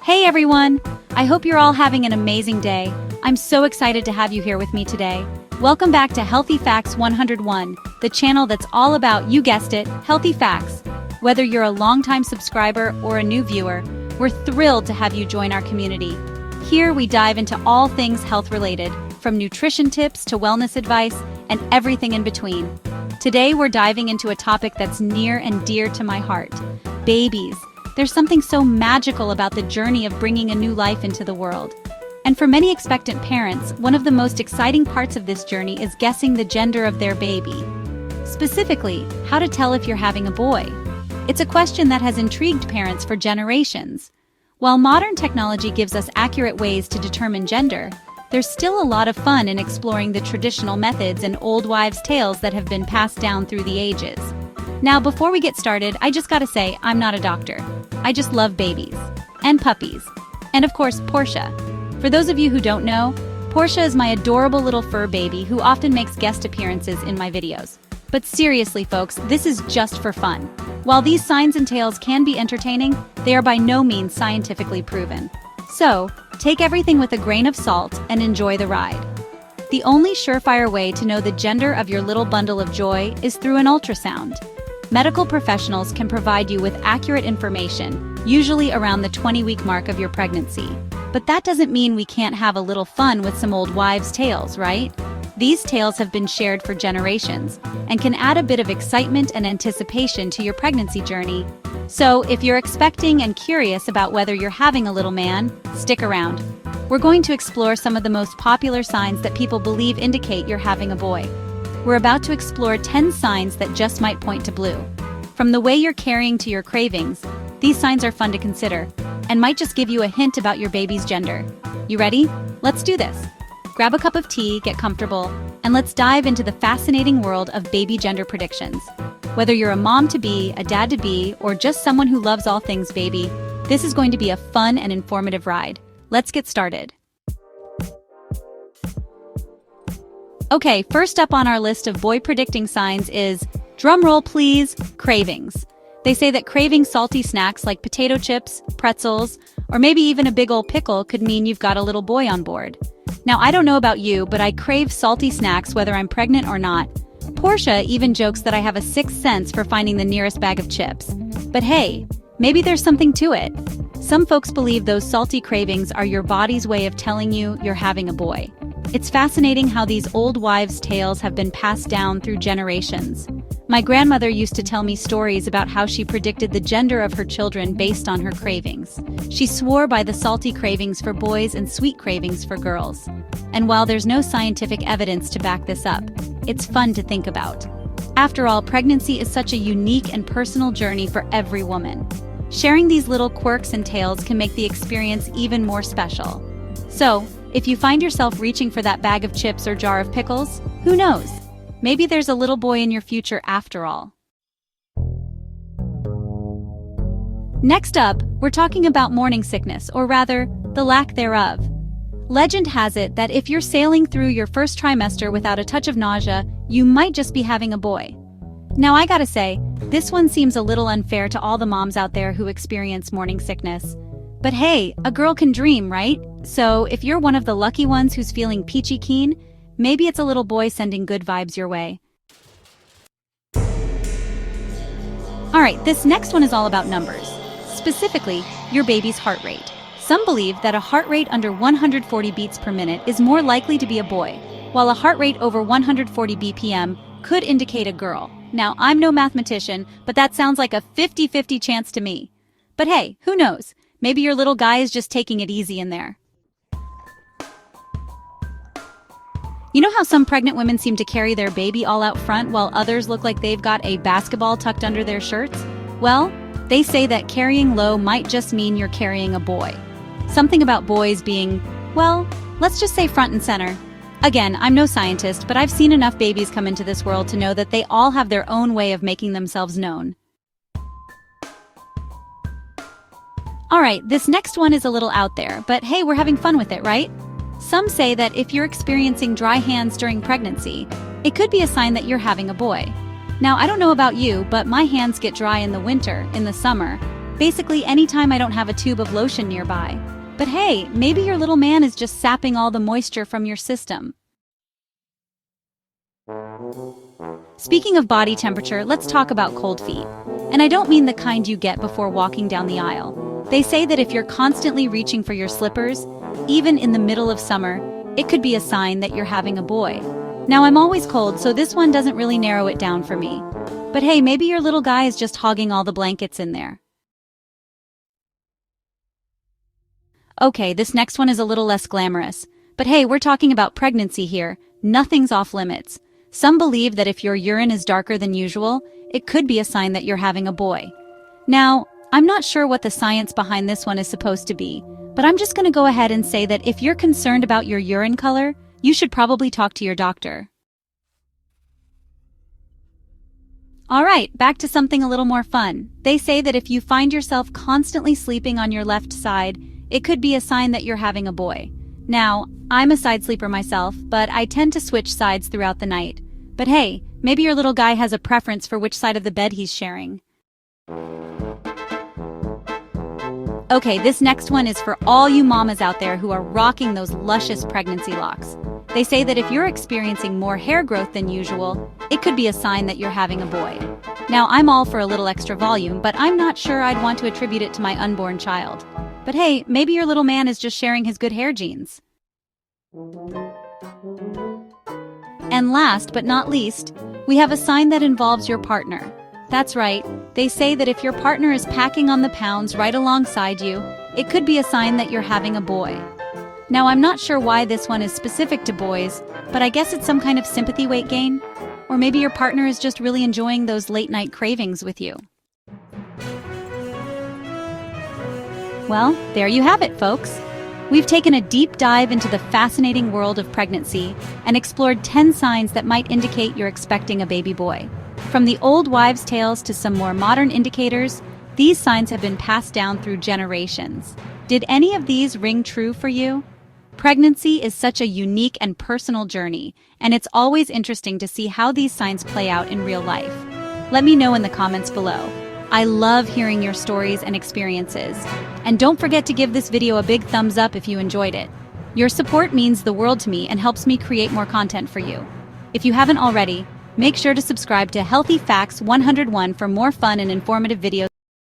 Hey everyone! I hope you're all having an amazing day. I'm so excited to have you here with me today. Welcome back to Healthy Facts 101, the channel that's all about, you guessed it, healthy facts. Whether you're a longtime subscriber or a new viewer, we're thrilled to have you join our community. Here we dive into all things health-related, from nutrition tips to wellness advice and everything in between. Today we're diving into a topic that's near and dear to my heart: babies. There's something so magical about the journey of bringing a new life into the world. And for many expectant parents, one of the most exciting parts of this journey is guessing the gender of their baby. Specifically, how to tell if you're having a boy. It's a question that has intrigued parents for generations. While modern technology gives us accurate ways to determine gender, there's still a lot of fun in exploring the traditional methods and old wives' tales that have been passed down through the ages. Now, before we get started, I just gotta say, I'm not a doctor. I just love babies. And puppies. And of course, Portia. For those of you who don't know, Portia is my adorable little fur baby who often makes guest appearances in my videos. But seriously, folks, this is just for fun. While these signs and tales can be entertaining, they are by no means scientifically proven. So, take everything with a grain of salt and enjoy the ride. The only surefire way to know the gender of your little bundle of joy is through an ultrasound. Medical professionals can provide you with accurate information, usually around the 20-week mark of your pregnancy. But that doesn't mean we can't have a little fun with some old wives' tales, right? These tales have been shared for generations and can add a bit of excitement and anticipation to your pregnancy journey. So, if you're expecting and curious about whether you're having a little man, stick around. We're going to explore some of the most popular signs that people believe indicate you're having a boy. We're about to explore 10 signs that just might point to blue. From the way you're carrying to your cravings, these signs are fun to consider and might just give you a hint about your baby's gender. You ready? Let's do this. Grab a cup of tea, get comfortable, and let's dive into the fascinating world of baby gender predictions. Whether you're a mom-to-be, a dad-to-be, or just someone who loves all things baby, this is going to be a fun and informative ride. Let's get started. Okay, first up on our list of boy predicting signs is, drumroll please, cravings. They say that craving salty snacks like potato chips, pretzels, or maybe even a big old pickle could mean you've got a little boy on board. Now, I don't know about you, but I crave salty snacks whether I'm pregnant or not. Portia even jokes that I have a sixth sense for finding the nearest bag of chips. But hey, maybe there's something to it. Some folks believe those salty cravings are your body's way of telling you you're having a boy. It's fascinating how these old wives' tales have been passed down through generations. My grandmother used to tell me stories about how she predicted the gender of her children based on her cravings. She swore by the salty cravings for boys and sweet cravings for girls. And while there's no scientific evidence to back this up, it's fun to think about. After all, pregnancy is such a unique and personal journey for every woman. Sharing these little quirks and tales can make the experience even more special. So, if you find yourself reaching for that bag of chips or jar of pickles, who knows? Maybe there's a little boy in your future after all. Next up, we're talking about morning sickness, or rather, the lack thereof. Legend has it that if you're sailing through your first trimester without a touch of nausea, you might just be having a boy. Now I gotta say, this one seems a little unfair to all the moms out there who experience morning sickness. But hey, a girl can dream, right? So if you're one of the lucky ones who's feeling peachy keen, maybe it's a little boy sending good vibes your way. Alright, this next one is all about numbers. Specifically, your baby's heart rate. Some believe that a heart rate under 140 beats per minute is more likely to be a boy, while a heart rate over 140 BPM could indicate a girl. Now, I'm no mathematician, but that sounds like a 50-50 chance to me. But hey, who knows? Maybe your little guy is just taking it easy in there. You know how some pregnant women seem to carry their baby all out front while others look like they've got a basketball tucked under their shirts? Well, they say that carrying low might just mean you're carrying a boy. Something about boys being, well, let's just say front and center. Again, I'm no scientist, but I've seen enough babies come into this world to know that they all have their own way of making themselves known. Alright, this next one is a little out there, but hey, we're having fun with it, right? Some say that if you're experiencing dry hands during pregnancy, it could be a sign that you're having a boy. Now, I don't know about you, but my hands get dry in the winter, in the summer, Basically, anytime I don't have a tube of lotion nearby. But hey, maybe your little man is just sapping all the moisture from your system. Speaking of body temperature, let's talk about cold feet. And I don't mean the kind you get before walking down the aisle. They say that if you're constantly reaching for your slippers, even in the middle of summer, it could be a sign that you're having a boy. Now, I'm always cold, so this one doesn't really narrow it down for me. But hey, maybe your little guy is just hogging all the blankets in there. Okay, this next one is a little less glamorous. But hey, we're talking about pregnancy here. Nothing's off limits. Some believe that if your urine is darker than usual, it could be a sign that you're having a boy. Now, I'm not sure what the science behind this one is supposed to be, but I'm just going to go ahead and say that if you're concerned about your urine color, you should probably talk to your doctor. Alright, back to something a little more fun. They say that if you find yourself constantly sleeping on your left side, it could be a sign that you're having a boy. Now, I'm a side sleeper myself, but I tend to switch sides throughout the night. But hey, maybe your little guy has a preference for which side of the bed he's sharing. Okay, this next one is for all you mamas out there who are rocking those luscious pregnancy locks. They say that if you're experiencing more hair growth than usual, it could be a sign that you're having a boy. Now, I'm all for a little extra volume, but I'm not sure I'd want to attribute it to my unborn child. But hey, maybe your little man is just sharing his good hair genes. And last but not least, we have a sign that involves your partner. That's right, they say that if your partner is packing on the pounds right alongside you, it could be a sign that you're having a boy. Now, I'm not sure why this one is specific to boys, but I guess it's some kind of sympathy weight gain. Or maybe your partner is just really enjoying those late-night cravings with you. Well, there you have it, folks. We've taken a deep dive into the fascinating world of pregnancy and explored 10 signs that might indicate you're expecting a baby boy. From the old wives' tales to some more modern indicators, these signs have been passed down through generations. Did any of these ring true for you? Pregnancy is such a unique and personal journey, and it's always interesting to see how these signs play out in real life. Let me know in the comments below. I love hearing your stories and experiences. And don't forget to give this video a big thumbs up if you enjoyed it. Your support means the world to me and helps me create more content for you. If you haven't already, make sure to subscribe to Healthy Facts 101 for more fun and informative videos.